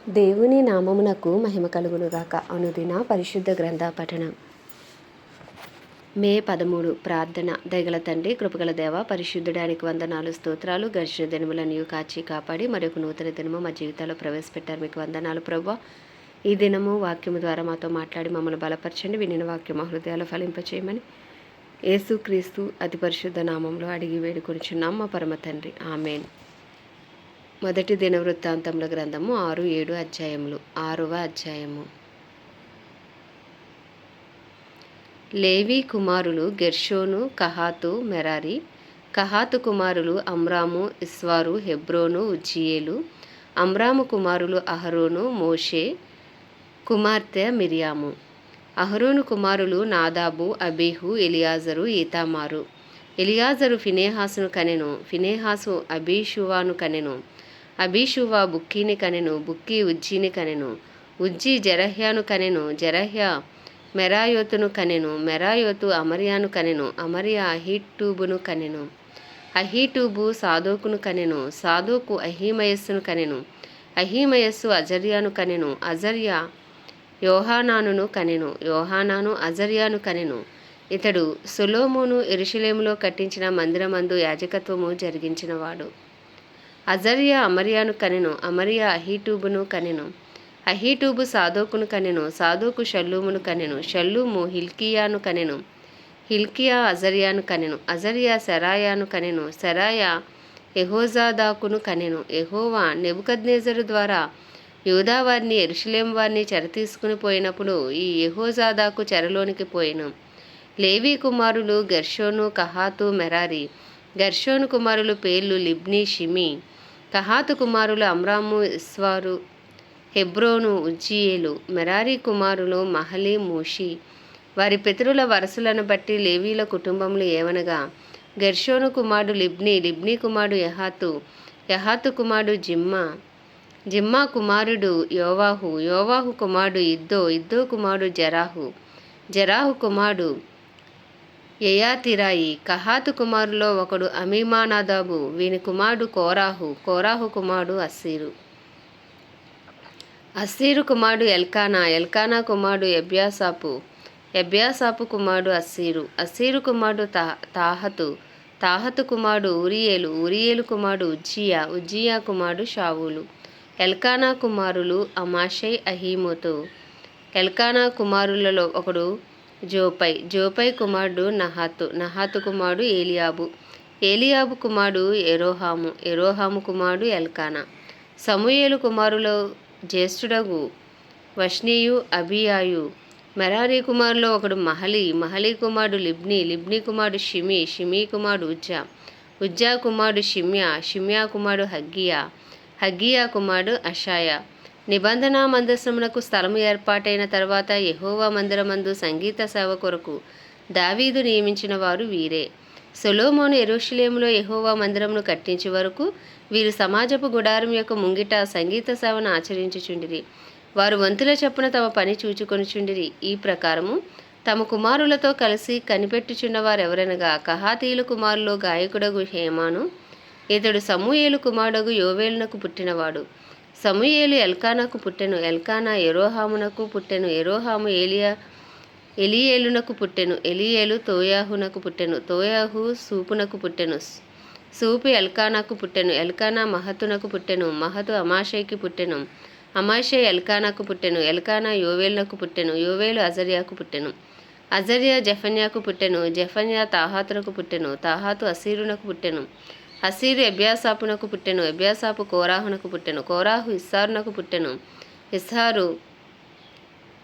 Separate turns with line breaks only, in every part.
దేవుని నామమునకు మహిమ కలుగునుగాక. అనుదిన పరిశుద్ధ గ్రంథ పఠనం. మే 13 ప్రార్థన. దయగల తండ్రి, కృపగల దేవ, పరిశుద్ధుడానికి వందనాలు, స్తోత్రాలు. గడిచిన దినములను కాచి కాపాడి మరొక నూతన దినము మా జీవితాల్లో ప్రవేశపెట్టారు. మీకు వందనాలు ప్రభువా. ఈ దినము వాక్యము ద్వారా మాతో మాట్లాడి మమ్మల్ని బలపరచండి. వినిన వాక్యం మా హృదయాలు ఫలింపచేయమని యేసుక్రీస్తు అతి పరిశుద్ధ నామంలో అడిగి వేడుకొనిచున్నాం మా పరమ తండ్రి. ఆమేన్. మొదటి దినవృత్తాంతముల గ్రంథము 6-7 అధ్యాయములు. 6వ అధ్యాయము. లేవి కుమారులు గెర్షోను, కహాతు, మెరారి. కహాతు కుమారులు అమ్రాము, ఇస్వారు, హెబ్రోను, ఉజ్జీయేలు. అమ్రాము కుమారులు అహరోను, మోషే కుమార్తె మిరియాము. అహరోను కుమారులు నాదాబు, అబీహు, ఎలియాజరు, ఈతామారు. ఎలియాజరు ఫినెహాసును కనెను. ఫినెహాసు అబీషువాను కనెను. అబీషువ బుక్కీని కనెను. బుక్కీ ఉజ్జీని కనెను. ఉజ్జీ జెరహ్యాను కనెను. జెరహ్యా మెరాయోతును కనెను. మెరాయోతు అమర్యాను కనెను. అమర్యా అహీటూబును కనెను. అహీటూబు సాదోకును కనెను. సాదోకు అహీమయస్సును కనెను. అహీమయస్సు అజర్యాను కనెను. అజర్యా యోహానానును కనెను. యోహానాను అజర్యాను కనెను. ఇతడు సొలొమోను యెరూషలేములో కట్టించిన మందిరమందు యాజకత్వము జరిగించినవాడు. అజర్యా అమర్యాను కనెను. అమర్యా అహీటూబును కనెను. అహీటూబు సాదోకును కనెను. సాదోకు షల్లూమును కనెను. షల్లూము హిల్కీయాను కనెను. హిల్కియా అజర్యాను కనెను. అజర్యా సెరాయాను కనెను. సెరాయా యెహోజాదాకును కనెను. యెహోవా నెబుకద్నెజరు ద్వారా యూదా వారిని యెరూషలేము వారిని చెర తీసుకుని పోయినప్పుడు ఈ యెహోజాదాకు చెరలోనికి పోయెను. లేవి కుమారులు గెర్షోను, కహాతు, మెరారి. గెర్షోను కుమారులు పేర్లు లిబ్ని, షిమి. కహాతు కుమారులు అమ్రాము, ఇస్వారు, హెబ్రోను, ఉజ్జీయేలు. మెరారి కుమారులు మహలి, మూషి. వారి పితరుల వరసలను బట్టి లేవీల కుటుంబములు ఏవనగా గెర్షోను కుమారుడు లిబ్ని. లిబ్ని కుమారుడు యహాతు. యహాతు కుమారుడు జిమ్మా. జిమ్మా కుమారుడు యోవాహు. యోవాహు కుమారుడు ఇద్దో. ఇద్దో కుమారుడు జెరాహు. జెరాహు కుమారుడు యెయాతిరాయి. కహాతు కుమారులో ఒకడు అమీమానాదాబు. వీని కుమారుడు కోరాహు. కోరాహు కుమారుడు అస్సీరు. అస్సీరు కుమారుడు ఎల్కానా. ఎల్కానా కుమారుడు ఎబ్యాసాపు. ఎబ్యాసాపు కుమారుడు అస్సీరు. అస్సీరు కుమారుడు తాహతు. తాహతు కుమారుడు ఊరియేలు. ఊరియేలు కుమారుడు ఉజ్జియా. ఉజ్జియా కుమారుడు షావూలు. ఎల్కానా కుమారులు అమాషై, అహీమోతు. ఎల్కానా కుమారులలో ఒకడు జోపై. జోపై కుమారుడు నహాతు. నహాతు కుమారుడు ఏలియాబు. ఏలియాబు కుమారుడు యెరోహాము. యెరోహాము కుమారుడు ఎల్కానా. సమూయేలు కుమారులో జ్యేష్ఠుడగు వష్నీయు, అబీయాయు. మెరారి కుమారులో ఒకడు మహలి. మహలి కుమారుడు లిబ్ని. లిబ్ని కుమారుడు షిమి. షిమి కుమారుడు ఉజ్జా. ఉజ్జా కుమారుడు షిమ్యా. షిమ్యా కుమారుడు హగ్గియా. హగ్గియా కుమారుడు అషాయా. నిబంధన మందసమునకు స్థలము ఏర్పాటైన తర్వాత యెహోవా మందిరమందు సంగీత సేవ కొరకు దావీదు నియమించిన వారు వీరే. సొలొమోను యెరూషలేములో యెహోవా మందిరమును కట్టించే వరకు వీరు సమాజపు గుడారం యొక్క ముంగిట సంగీత సేవను ఆచరించుచుండిరి. వారు వంతుల చొప్పున తమ పని చూచుకొనుచుండిరి. ఈ ప్రకారము తమ కుమారులతో కలిసి కనిపెట్టుచున్న వారెవరనగా కహాతీయుల కుమారులో గాయకుడగు హేమాను. ఇతడు సమూయేలు కుమారుడగు యోవేలునకు పుట్టినవాడు. సమూయేలు ఎల్కానాకు పుట్టెను. ఎల్కానా యెరోహామునకు పుట్టెను. యెరోహాము ఎలియేలునకు పుట్టెను. ఎలియేలు తోయాహునకు పుట్టెను. తోయాహు సూపునకు పుట్టెను. సూపు ఎల్కానాకు పుట్టెను. ఎల్కానా మహతునకు పుట్టెను. మహతు అమాషైకి పుట్టెను. అమాషై ఎల్కానాకు పుట్టెను. ఎల్కానా యోవేలునకు పుట్టెను. యోవేలు అజర్యాకు పుట్టెను. అజర్యా జెఫన్యాకు పుట్టెను. జెఫన్యా తాహాతునకు పుట్టెను. తాహాతు అసీరునకు పుట్టెను. అసీరు ఎబ్యాసాపునకు పుట్టెను. ఎబ్యాసాపు కోరాహునకు పుట్టెను. కోరాహు ఇస్సారునకు పుట్టెను. ఇస్సారు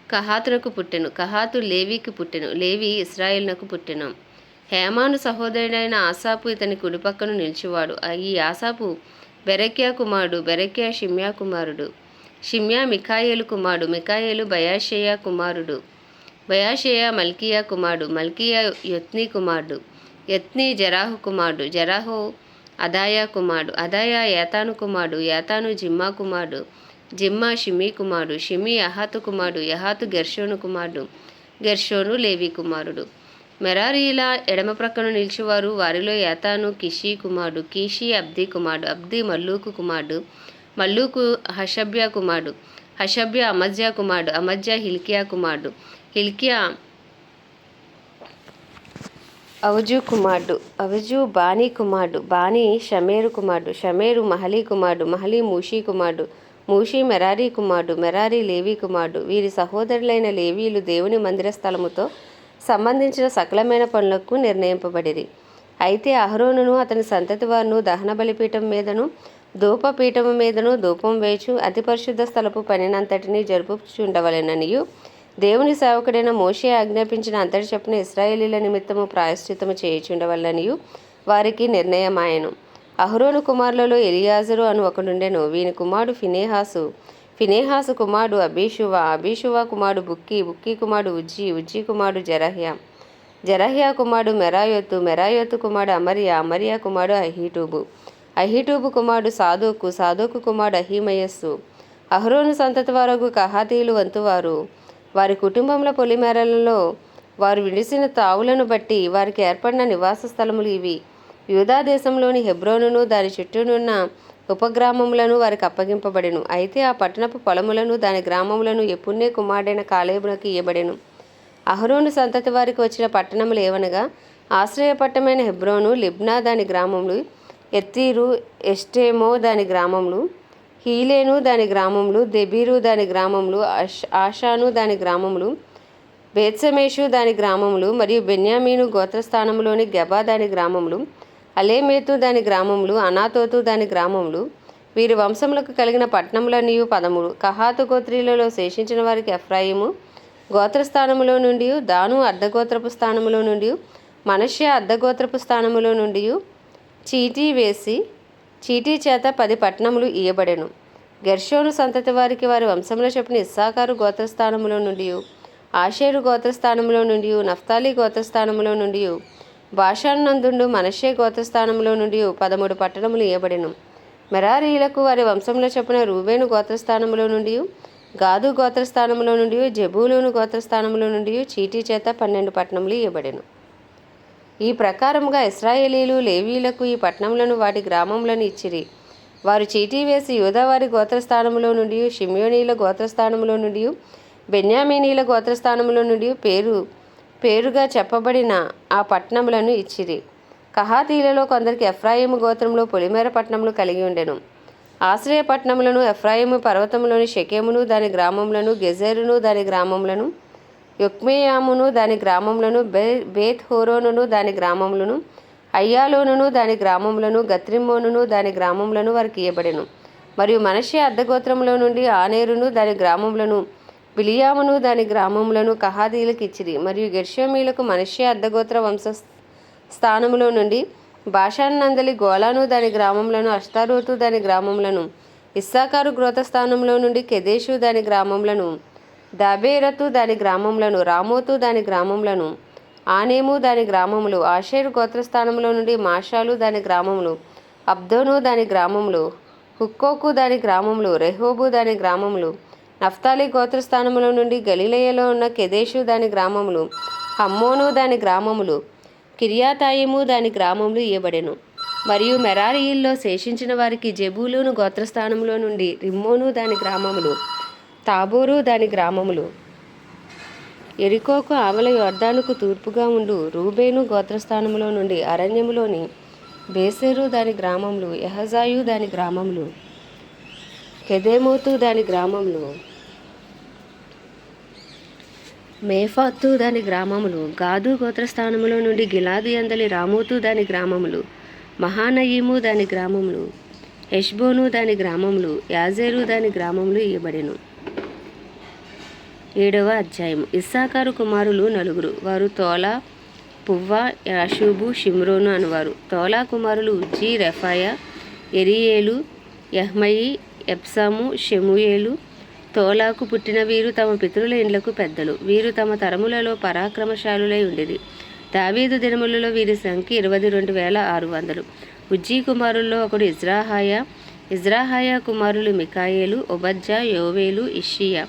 కహాతునకు పుట్టెను. కహాతు లేవికి పుట్టెను. లేవి ఇశ్రాయేలునకు పుట్టెను. హేమాను సహోదరుడైన ఆసాపు ఇతని కుడిపక్కను నిలిచివాడు. ఈ ఆసాపు బెరెక్యా కుమారుడు. బెరెక్యా షిమ్యా కుమారుడు. షిమ్యా మికాయేలు కుమారుడు. మికాయేలు బయాషేయ కుమారుడు. బయాషేయ మల్కియా కుమారుడు. మల్కియా యొత్ని కుమారుడు. యత్ని జెరాహు కుమారుడు. జెరాహు అదాయా కుమారుడు. అదాయా ఏతాను కుమారుడు. ఏతాను జిమ్మా కుమారుడు. జిమ్మా షిమి కుమారుడు. షిమి యహాతు కుమారుడు. యహాతు గెర్షోను కుమారుడు. గెర్షోను లేవి కుమారుడు. మెరారీల ఎడమ ప్రక్కన నిలిచేవారు వారిలో ఏతాను కిషీ కుమారుడు. కీషీ అబ్ది కుమారుడు. అబ్ది మల్లూకు కుమారుడు. మల్లూకు హషబ్యా కుమారుడు, హషబ్యా అమజ్యా కుమారుడు, అమజ్యా హిల్కియా కుమారుడు, హిల్కియా అవజు కుమారుడు, అవజు బానీ కుమారుడు, బానీ షమేరు కుమారుడు, షమేరు మహలీ కుమారుడు, మహలీ మూషీ కుమారుడు, మూషీ మెరారీ కుమారుడు, మెరారీ లేవీ కుమారుడు. వీరి సహోదరులైన లేవీలు దేవుని మందిర స్థలముతో సంబంధించిన సకలమైన పనులకు నిర్ణయింపబడిరి. అయితే అహరోనును అతని సంతతి వారును దహన బలిపీఠం మీదను ధూపపీఠము మీదను ధూపం వేచు అతి పరిశుద్ధ స్థలపు పనినంతటినీ జరుపుచుండవలెననియు దేవుని సేవకుడైన మోషే ఆజ్ఞాపించిన అంతటి చొప్పున ఇశ్రాయేలీల నిమిత్తము ప్రాయశ్చిత్తము చేయుచుండవలనియు వారికి నిర్ణయమాయెను. అహరోను కుమారులలో ఎలియాజరు అను ఒకడుండెను. వీని కుమారుడు ఫినెహాసు, ఫినెహాసు కుమారుడు అబీషువా, అబీషువా కుమారుడు బుక్కీ, బుక్కీ కుమారుడు ఉజ్జీ, ఉజ్జీ కుమారుడు జరహ్యా, జరహ్యా కుమారుడు మెరాయోతు, మెరాయోతు కుమారుడు అమర్యా, అమర్యా కుమారుడు అహీటూబు, అహీటూబు కుమారుడు సాదోకు, సాదోకు కుమారుడు అహీమయస్సు. అహరోను సంతతి వారగు కహాతీయులు వంతువారు వారి కుటుంబముల పొలిమేరలలో వారు విడిసిన తావులను బట్టి వారికి ఏర్పడిన నివాస స్థలములు ఇవి. యూదా దేశంలోని హెబ్రోనును దాని చుట్టూనున్న ఉపగ్రామములను వారికి అప్పగింపబడెను. అయితే ఆ పట్టణపు పొలములను దాని గ్రామములను యెఫున్నె కుమారుడైన కాలేబునకు ఇయ్యబడెను. అహరోను సంతతి వారికి వచ్చిన పట్టణములు ఏవనగా ఆశ్రయపట్టణమైన హెబ్రోను, లిబ్నా దాని గ్రామములు, ఎత్తీరు, ఎష్టేమో దాని గ్రామములు, హీలేను దాని గ్రామములు, దెబీరు దాని గ్రామములు, ఆషాను దాని గ్రామములు, బేత్సమేషు దాని గ్రామములు, మరియు బెన్యామీను గోత్రస్థానములోని గెబా దాని గ్రామములు, అలేమేతు దాని గ్రామములు, అనాతోతు దాని గ్రామములు. వీరి వంశములకు కలిగిన పట్టణములన్నీయు 13. కహాతు గోత్రీలలో శేషించిన వారికి ఎఫ్రాయిము గోత్రస్థానములో నుండి, దాను అర్ధగోత్రపు స్థానములో నుండి, మనష్య అర్ధగోత్రపు స్థానములో నుండి చీటీ వేసి చీటీ చేత 10 పట్టణములు ఇయ్యబడెను. గెర్షోను సంతతి వారికి వారి వంశముల చొప్పున ఇస్సాకారు గోత్రస్థానములో నుండి, ఆషేరు గోత్రస్థానములో నుండి, నఫ్తాలి గోత్రస్థానములో నుండి, బాషాను నందుండు మనష్షే గోత్రస్థానములో నుండి 13 పట్టణములు ఇయ్యబడెను. మెరారీయులకు వారి వంశముల చొప్పున రూబేను గోత్రస్థానములో నుండి, గాదు గోత్రస్థానములో నుండి, జెబూలూను గోత్రస్థానములో నుండి చీటీ చేత 12 పట్టణములు ఇయ్యబడెను. ఈ ప్రకారముగా ఇశ్రాయేలీలు లేవీయులకు ఈ పట్టణములను వాటి గ్రామములను ఇచ్చిరి. వారు చీటీ వేసి యూదావారి గోత్రస్థానములో నుండి, షిమ్యోనీల గోత్రస్థానములో నుండి, బెన్యామీనీల గోత్రస్థానములో నుండి పేరుగా చెప్పబడిన ఆ పట్టణములను ఇచ్చిరి. కహాతీలలో కొందరికి ఎఫ్రాయిము గోత్రంలో పొలిమేర పట్టణములు కలిగి ఉండెను. ఆశ్రయ పట్టణములను ఎఫ్రాయిము పర్వతములోని షెకెమును దాని గ్రామములను, గెజెరును దాని గ్రామములను, యొక్మేయామును దాని గ్రామములను, బేత్ హోరోనును దాని గ్రామములను, అయ్యాలోనును దాని గ్రామములను, గత్రిమ్మోనును దాని గ్రామములను వారికి ఇయ్యబడెను. మరియు మనష్షే అర్ధగోత్రములో నుండి ఆనేరును దాని గ్రామములను, బిలియామును దాని గ్రామములను కహాతీయులకు ఇచ్చిరి. మరియు గెర్షోమీలకు మనష్షే అర్ధగోత్ర వంశ స్థానములో నుండి బాషాను నందలి గోలాను దాని గ్రామములను, అష్తారోతు దాని గ్రామములను, ఇస్సాకారు గోత్రస్థానంలో నుండి కెదెషు దాని గ్రామములను, దాబేరతు దాని గ్రామములను, రామోతు దాని గ్రామములను, ఆనేము దాని గ్రామములు, ఆషేరు గోత్రస్థానంలో నుండి మాషాలు దాని గ్రామములు, అబ్దోను దాని గ్రామములు, హుక్కోకు దాని గ్రామములు, రెహోబు దాని గ్రామములు, నఫ్తాలి గోత్రస్థానములో నుండి గలిలయలో ఉన్న కెదెషు దాని గ్రామములు, హమ్మోను దాని గ్రామములు, కిర్యాతాయిము దాని గ్రామములు ఇయ్యబడెను. మరియు మెరారీయుల్లో శేషించిన వారికి జెబూలూను గోత్రస్థానంలో నుండి రిమ్మోను దాని గ్రామములు, తాబోరు దాని గ్రామములు, ఎరికోకు ఆవల యొర్దానుకు తూర్పుగా ఉండు రూబేను గోత్రస్థానములో నుండి అరణ్యములోని బేసెరు దాని గ్రామములు, యహజాయు దాని గ్రామములు, కెదెమోతు దాని గ్రామములు, మేఫాతు దాని గ్రామములు, గాదు గోత్రస్థానములో నుండి గిలాదు యందలి రామోతు దాని గ్రామములు, మహానయీము దాని గ్రామములు, హెష్బోను దాని గ్రామములు, యాజేరు దాని గ్రామములు ఇయ్యబడెను. 7వ అధ్యాయము. ఇస్సాకారు కుమారులు 4. వారు తోలా, పువ్వా, యాషూబు, షిమ్రోను అనువారు. తోలా కుమారులు ఉజ్జీ, రెఫాయా, ఎరియేలు, యహ్మయి, ఎప్సాము, షెమూయేలు. తోలాకు పుట్టిన వీరు తమ పితరుల ఇండ్లకు పెద్దలు. వీరు తమ తరములలో పరాక్రమశాలులై ఉండిరి. దావీదు దినములలో వీరి సంఖ్య 22,600. ఉజ్జీ కుమారుల్లో ఒకడు ఇజ్రాహాయా. ఇజ్రాహాయా కుమారులు మికాయేలు, ఒబజ్జా, యోవేలు, ఇష్షియా.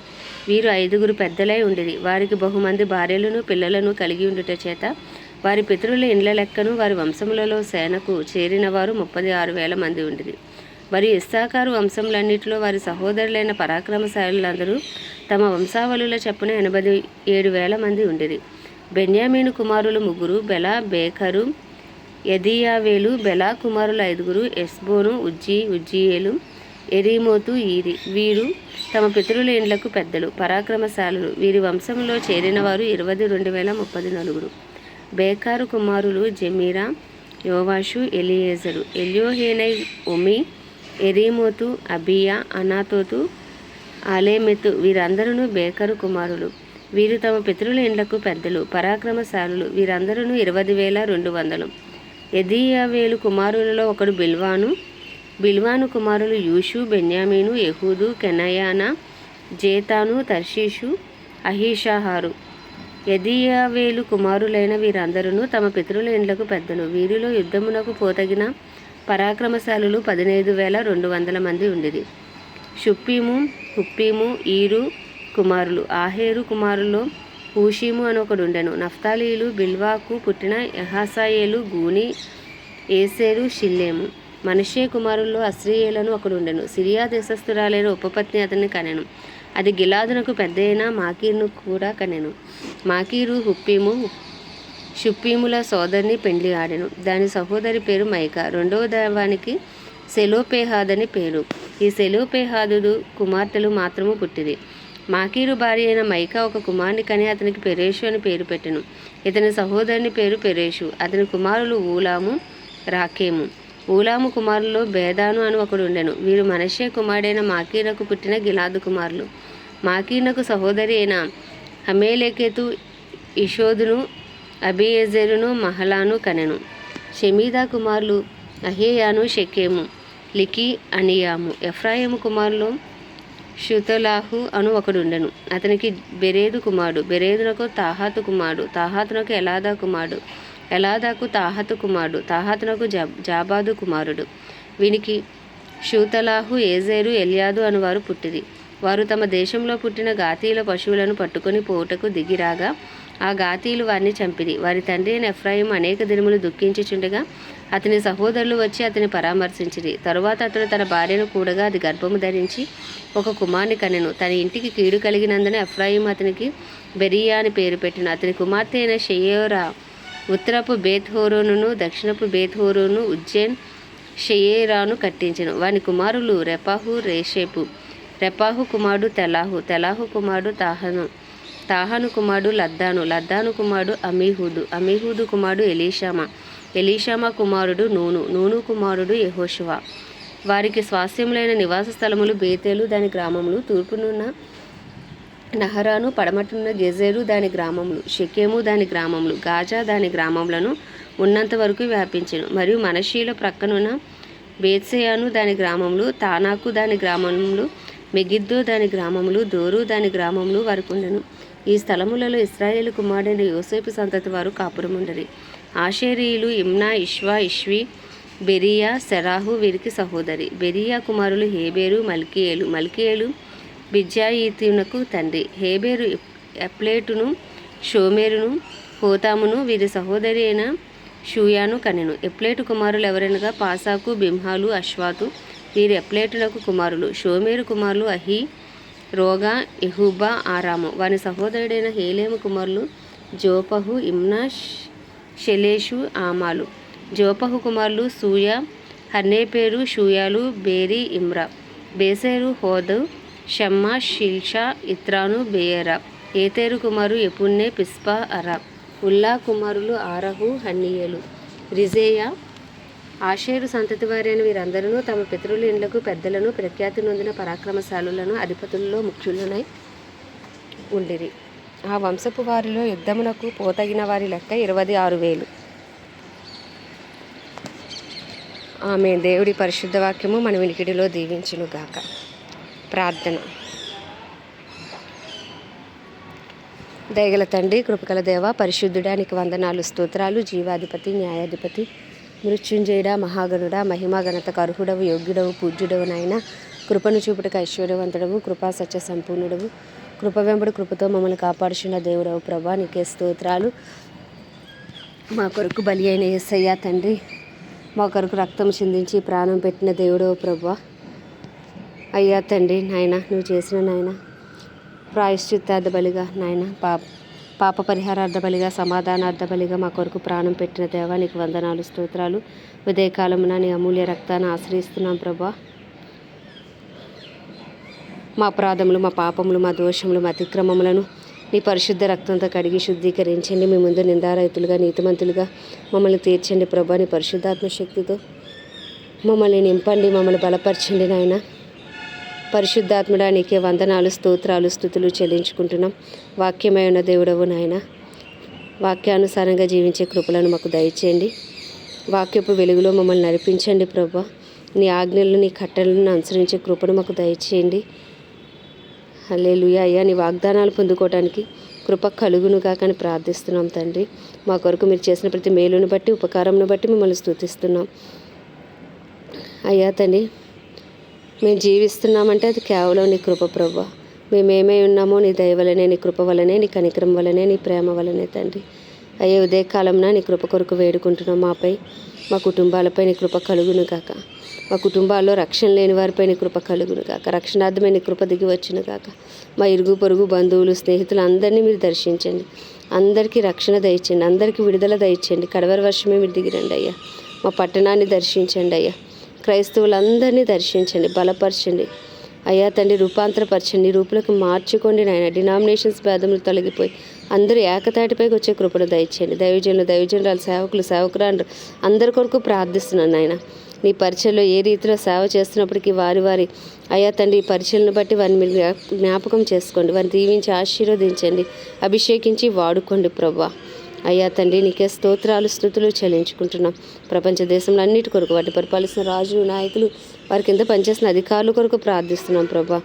వీరు 5 పెద్దలై ఉండిరి. వారికి బహుమంది భార్యలను పిల్లలను కలిగి ఉండుట చేత వారి పితరుల ఇండ్ల లెక్కను వారి వంశములలో సేనకు చేరిన వారు 36,000 మంది ఉండిరి. మరియు ఇస్సాకారు వంశములన్నిటిలో వారి సహోదరులైన పరాక్రమశాలులందరూ తమ వంశావళుల చొప్పున 87,000 మంది ఉండిరి. బెన్యామీను కుమారులు 3 బెలా, బేకరు, యెదీయావేలు. బెలా కుమారులు 5 ఎస్బోను, ఉజ్జీయేలు, ఎరీమోతు, ఈరి. వీరు తమ పితరుల ఇండ్లకు పెద్దలు, పరాక్రమశాలులు. వీరి వంశంలో చేరిన వారు 22,034. బేకారు కుమారులు జెమీరా, యోవాషు, ఎలియేజరు, ఎల్యోహేనై, ఒమి, ఎరీమోతు, అబియా, అనాతోతు, ఆలేమెతు. వీరందరూ బేకరు కుమారులు. వీరు తమ పితరుల ఇండ్లకు పెద్దలు, పరాక్రమశాలులు. వీరందరూ 20,200. యెదీయావేలు కుమారులలో ఒకడు బిల్వాను కుమారులు యూషు, బెన్యామీను, యెహూదు, కెనయానా, జేతాను, తర్షీషు, అహీషాహారు. యెదీయావేలు కుమారులైన వీరందరూ తమ పితరుల ఇండ్లకు పెద్దలు. వీరిలో యుద్ధమునకు పోతగిన పరాక్రమశాలులు 15,200 మంది ఉండిరి. షుప్పీము, హుప్పీము, ఈరు కుమారులు. ఆహేరు కుమారుల్లో హూషీము అని ఒకడుండెను. నఫ్తాలీలు బిల్వాకు పుట్టిన యహసాయేలు, గూని, ఏసెరు, షిల్లేము. మనష్షే కుమారుల్లో అస్రీయేలను ఒకడుండెను. సిరియా దేశస్థురాలైన ఉపపత్ని అతన్ని కనెను. అది గిలాదునకు పెద్దయిన మాకీరును కూడా కనెను. మాకీరు షుప్పీముల సోదరిని పెండ్లి ఆడెను. దాని సహోదరి పేరు మైకా. రెండవ దానికి సెలోపేహాదని పేరు. ఈ సెలోపేహాదు కుమార్తెలు మాత్రము పుట్టిరి. మాకీరు భార్య అయిన మైకా ఒక కుమారుని కని అతనికి పెరేషు అని పేరు పెట్టెను. ఇతని సహోదరుని పేరు పెరేషు. అతని కుమారులు ఊలాము, రాకేము. ఊలాము కుమారుల్లో బేదాను అని ఒకడు ఉండెను. వీరు మనష్షే కుమారుడైన మాకీరునకు పుట్టిన గిలాదు కుమారులు. మాకీరునకు సహోదరి అయిన హమేలెకెతు ఇషోదును, అబియేజెరును, మహలాను కనెను. షెమీదా కుమారులు అహేయాను, షెకెము, లికి, అనియాము. ఎఫ్రాయిము కుమారులు షుతలాహు అను ఒకడుండెను. అతనికి బెరేదు కుమారుడు. బెరేదునకు తాహాతు కుమారుడు. తాహాతునకు ఎలాదా కుమారుడు. ఎలాదాకు తాహతు కుమారుడు. తాహతునకు జాబాదు కుమారుడు. వీనికి షూతలాహు, ఏజేరు, ఎల్యాదు అనువారు పుట్టిరి. వారు తమ దేశంలో పుట్టిన గాతీల పశువులను పట్టుకొని పోవుటకు దిగిరాగా ఆ గాతీలు వారిని చంపిరి. వారి తండ్రి అయిన ఎఫ్రాయిము అనేక దినములు దుఃఖించుచుండగా అతని సహోదరులు వచ్చి అతని పరామర్శించిరి. తరువాత అతడు తన భార్యను కూడగా అది గర్భము ధరించి ఒక కుమారుని కనెను. తన ఇంటికి కీడు కలిగినందున ఎఫ్రాయిము అతనికి బెరియా అని పేరు పెట్టెను. అతని కుమార్తె అయిన షెయోరా ఉత్తరపు బేత్హోరోనును దక్షిణపు బేత్హోరోను, ఉజ్జైన్, షెయేరాను కట్టించెను. వాని కుమారులు రెపాహు, రేషేపు. రెపాహు కుమారుడు తెలాహు. తెలాహు కుమారుడు తాహను. తాహాను కుమారుడు లద్దాను. లద్దాను కుమారుడు అమీహూదు. అమీహూదు కుమారుడు ఎలీషామా. ఎలీషామా కుమారుడు నూను. నూను కుమారుడు యెహోషువ. వారికి స్వాస్థ్యములైన నివాస స్థలములు బేతేలు దాని గ్రామములు, తూర్పునున్న నహరాను, పడమటున్న గెజెరు దాని గ్రామములు, షెకెము దాని గ్రామములు, గాజా దాని గ్రామములను ఉన్నంత వరకు వ్యాపించెను. మరియు మనష్షీల ప్రక్కనున్న బేత్షెయాను దాని గ్రామములు, తానాకు దాని గ్రామములు, మెగిద్దో దాని గ్రామములు, దోరు దాని గ్రామములు వారికి ఉండెను. ఈ స్థలములలో ఇశ్రాయేలు కుమారుడైన యోసేపు సంతతి వారు కాపురముండరి. ఆషేరీయులు ఇమ్నా, ఇష్వా, ఇష్వి, బెరియా, సెరాహు వీరికి సహోదరి. బెరియా కుమారులు హేబేరు, మల్కీయేలు. మల్కీయేలు బిజ్జాయీతునకు తండ్రి. హేబేరు ఎప్లేటును, షోమేరును, హోతామును వీరి సహోదరి అయిన షూయాను కనెను. ఎప్లేటు కుమారులు ఎవరనగా పాసాకు, బింహాలు, అశ్వాతు. వీరి ఎప్లేటునకు కుమారులు. షోమేరు కుమారులు అహీ, రోగా, ఎహూబా, ఆరాము. వాని సహోదరుడైన హేలేము కుమారులు జోపహు, ఇమ్నా, షెలేషు, ఆమాలు. జోపహు కుమారులు సూయా, హర్నేపేరు, షూయాలు, బేరి, ఇమ్రా. బేసేరు, హోదు, షమ్మా, షిల్షా, ఇత్రాను, బేయరా. ఏతేరు కుమారు ఎపున్నే, పిస్పా, అరా. ఉల్లా కుమారులు ఆరహు, హన్నీయేలు, రిజేయా. ఆషేరు సంతతి వారైన వీరందరూ తమ పితరుల ఇండ్లకు పెద్దలను, ప్రఖ్యాతి నొందిన పరాక్రమశాలులను, అధిపతులలో ముఖ్యులనై ఉండిరి. ఆ వంశపు వారిలో యుద్ధమునకు పోతగిన వారి లెక్క 26,000. ఆమె దేవుడి పరిశుద్ధ వాక్యము మన వినికిడిలో దీవించునుగాక. ప్రార్థన. దయగల తండ్రి, కృపగల దేవ, పరిశుద్ధుడానికి వందనాలు, స్తోత్రాలు. జీవాధిపతి, న్యాయాధిపతి, మృత్యుంజయుడా, మహాగణుడా, మహిమా ఘనతకు అర్హుడవు, యోగ్యుడవు, పూజ్యుడవు నాయన. కృపను చూపుటకు ఐశ్వర్యవంతుడవు, కృపా సత్య సంపూర్ణుడవు, కృప వెంబడి కృపతో మమ్మల్ని కాపాడుచున్న దేవుడవు ప్రభా, నీకే స్తోత్రాలు. మా కొరకు బలి అయిన యేసయ్య తండ్రి, మా కొరకు రక్తం చిందించి ప్రాణం పెట్టిన దేవుడో ప్రభువా. అయ్యా తండ్రి నాయన, నువ్వు చేసిన నాయన ప్రాయశ్చిత్తార్థ బలిగా నాయన, పాప పరిహారార్థ బలిగా, సమాధానార్థ బలిగా మా కొరకు ప్రాణం పెట్టిన దేవా, నీకు వందనాలు, స్తోత్రాలు. ఉదయకాలమున నీ అమూల్య రక్తాన్ని ఆశ్రయిస్తున్నాం ప్రభువా. మా అపరాధములు, మా పాపములు, మా దోషములు, మా అతిక్రమములను నీ పరిశుద్ధ రక్తంతో కడిగి శుద్ధీకరించండి. మీ ముందు నిందారహితులుగా, నీతిమంతులుగా మమ్మల్ని తీర్చండి ప్రభా. నీ పరిశుద్ధాత్మ శక్తితో మమ్మల్ని నింపండి, మమ్మల్ని బలపరచండి నాయన. పరిశుద్ధాత్ముడా, నీకే వందనాలు, స్తోత్రాలు, స్తుతులు చెల్లించుకుంటున్నాం. వాక్యమై ఉన్న దేవుడవు నాయన, వాక్యానుసారంగా జీవించే కృపలను మాకు దయచేయండి. వాక్యపు వెలుగులో మమ్మల్ని నడిపించండి ప్రభా. నీ ఆజ్ఞలను, నీ కట్టలను అనుసరించే కృపను మాకు దయచేయండి. హల్లెలూయా. అయ్యా, నీ వాగ్దానాలు పొందుకోవడానికి కృప కలుగునుగా కానీ ప్రార్థిస్తున్నాం తండ్రి. మా కొరకు మీరు చేసిన ప్రతి మేలును బట్టి, ఉపకారంను బట్టి మిమ్మల్ని స్తుతిస్తున్నాం. అయ్యా తండ్రి, మేము జీవిస్తున్నామంటే అది కేవలం నీ కృప ప్రభా. మేమేమై ఉన్నామో నీ దయ వలనే, నీ కృప వలనే, నీ కనికరం వలనే, నీ ప్రేమ వలనే తండ్రి. అయ్యే ఉదయకాలంన నీ కృప కొరకు వేడుకుంటున్నాం. మాపై, మా కుటుంబాలపై నీ కృప కలుగును గాక. మా కుటుంబాల్లో రక్షణ లేని వారిపై నీ కృప కలుగును గాక. రక్షణార్థమే నీ కృప దిగి వచ్చును గాక. మా ఇరుగు పొరుగు బంధువులు, స్నేహితులు అందరినీ మీరు దర్శించండి. అందరికీ రక్షణ దయచండి, అందరికీ విడుదల దయచండి. కడవరి వర్షమే మీరు దిగిరండి అయ్యా. మా పట్టణాన్ని దర్శించండి అయ్యా. క్రైస్తవులందరినీ దర్శించండి, బలపరచండి అయ్యా తండ్రి. రూపాంతరపరచండి, రూపులకు మార్చుకోండి నాయన. డినామినేషన్స్ భేదములు తొలగిపోయి అందరూ ఏకతాటిపైకి వచ్చే కృపను దయచేయండి. దైవజనులు, దైవజనురాలు, సేవకులు, సేవకురాలు అందరి కొరకు ప్రార్థిస్తున్నాను నాయన. నీ పరిచయలో ఏ రీతిలో సేవ చేస్తున్నప్పటికీ వారి అయ్యా తండ్రి ఈ పరిచయలను బట్టి వారిని మీరు జ్ఞాపకం చేసుకోండి. వారిని దీవించి ఆశీర్వదించండి, అభిషేకించి వాడుకోండి ప్రభా. అయ్యా తండ్రి, నీకే స్తోత్రాలు, స్తుతులు చెల్లించుకుంటున్నాం. ప్రపంచ దేశంలో అన్నిటి కొరకు, వాటి పరిపాలిస్తున్న రాజులు, నాయకులు, వారి కింద పనిచేసిన అధికారుల కొరకు ప్రార్థిస్తున్నాం ప్రభా.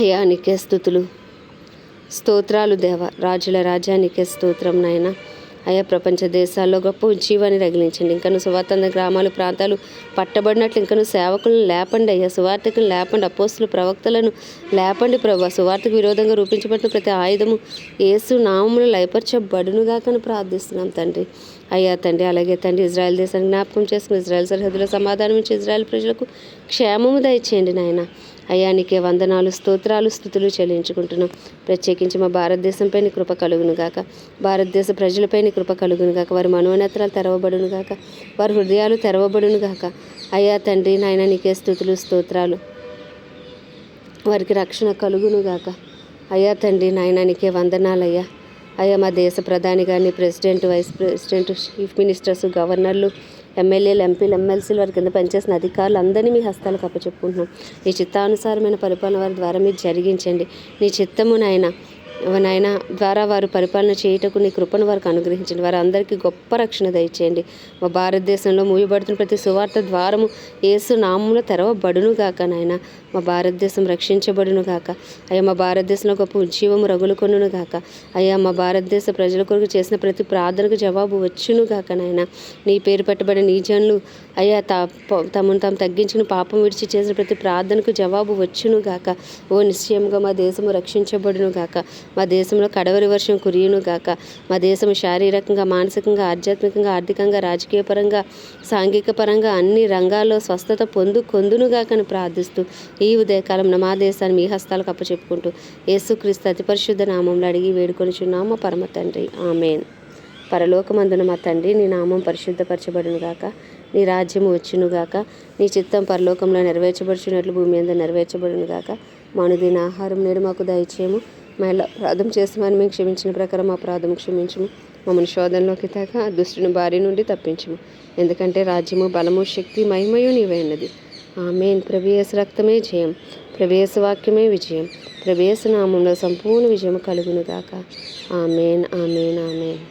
అయ్యా నీకే స్తుతులు, స్తోత్రాలు దేవా. రాజుల రాజా నీకే స్తోత్రం నాయన. అయ్యా ప్రపంచ దేశాల్లో గొప్ప ఉజ్జీవాన్ని రగిలించండి. ఇంకను సువార్త గ్రామాలు, ప్రాంతాలు పట్టబడినట్లు ఇంకను సేవకులను లేపండి అయ్యా. సువార్తకులను లేపండి, అపోస్తులు, ప్రవక్తలను లేపండి ప్రభా. సువార్తకు విరోధంగా రూపించబడిన ప్రతి ఆయుధము యేసు నామములో లయపరచబడునుగాకని ప్రార్థిస్తున్నాం తండ్రి. అయ్యా తండ్రి, అలాగే తండ్రి ఇజ్రాయెల్ దేశాన్ని జ్ఞాపకం చేసుకుని ఇజ్రాయెల్ సరిహద్దులో సమాధానం ఇచ్చి ఇజ్రాయెల్ ప్రజలకు క్షేమము దయచేయండి నాయన. అయ్యా నీకే వందనాలు, స్తోత్రాలు, స్తుతులు చెల్లించుకుంటున్నాం. ప్రత్యేకించి మా భారతదేశంపై నీ కృప కలుగును గాక. భారతదేశ ప్రజలపై నీ కృప కలుగును గాక. వారి మనోనేత్రాలు తెరవబడును గాక, వారి హృదయాలు తెరవబడును గాక. అయ్యా తండ్రి నాయన నీకే స్తుతులు, స్తోత్రాలు. వారికి రక్షణ కలుగును గాక. అయ్యా తండ్రి నాయన నీకే వందనాలయ్యా. అయ్యా మా దేశ ప్రధాని గారిని, president, vice president, chief ministers, గవర్నర్లు, ఎమ్మెల్యేలు, ఎంపీలు, ఎమ్మెల్సీలు, వారి కింద పనిచేసిన అధికారులు అందరినీ మీ హస్తాలకు అప్పచెప్పుకుంటున్నాం. నీ చిత్తానుసారమైన పరిపాలన వారి ద్వారా మీరు జరిగించండి. నీ చిత్తము నాయన ద్వారా వారు పరిపాలన చేయుటకు నీ కృపను వారికి అనుగ్రహించండి. వారు అందరికీ గొప్ప రక్షణ దయచేయండి. మా భారతదేశంలో మూయబడుతున్న ప్రతి సువార్త ద్వారము యేసు నామములో తెరవబడును గాక నాయన. మా భారతదేశం రక్షించబడును గాక. అయ్యా మా భారతదేశంలో గొప్ప ఉజ్జీవము రగులుకొనును గాక. అయ్యా మా భారతదేశ ప్రజల కొరకు చేసిన ప్రతి ప్రార్థనకు జవాబు వచ్చును గాక నాయన. నీ పేరు పెట్టబడిన నీ జనులు అయ్యా తమను తాము తగ్గించుకుని పాపం విడిచి చేసిన ప్రతి ప్రార్థనకు జవాబు వచ్చును గాక. ఓ నిశ్చయంగా మా దేశము రక్షించబడును గాక. మా దేశంలో కడవరి వర్షం కురియును గాక. మా దేశం శారీరకంగా, మానసికంగా, ఆధ్యాత్మికంగా, ఆర్థికంగా, రాజకీయ పరంగా, సాంఘిక పరంగా అన్ని రంగాల్లో స్వస్థత కొందునుగాకని ప్రార్థిస్తూ ఈ ఉదయకాలం మా దేశాన్ని మీ హస్తాలకు అప్పచెప్పుకుంటూ యేసుక్రీస్తు అతి పరిశుద్ధ నామంలో అడిగి వేడుకొనిచున్నాము పరమ తండ్రి, ఆమేన్. పరలోకమందున మా తండ్రి, నీ నామం పరిశుద్ధపరచబడును గాక. నీ రాజ్యము వచ్చును గాక. నీ చిత్తం పరలోకంలో నెరవేర్చబడుచున్నట్లు భూమి మీద నెరవేర్చబడును గాక. మా అనుదిన ఆహారం నేడు మాకు దయచేయము. మా అపరాధం చేస్తామని మేము క్షమించిన ప్రకారం మా అపరాధం క్షమించము. మమ్మల్ని శోధనలోకి తేక దుష్టుని బారి నుండి తప్పించము. ఎందుకంటే రాజ్యము, బలము, శక్తి, మహిమయు నీవే ఉన్నది. ఆమేన్. ప్రభు యేసు రక్తమే జయం, ప్రభు యేసు వాక్యమే విజయం, ప్రభు యేసు నామంలో సంపూర్ణ విజయం కలుగును గాక. ఆమేన్, ఆమేన్, ఆమేన్.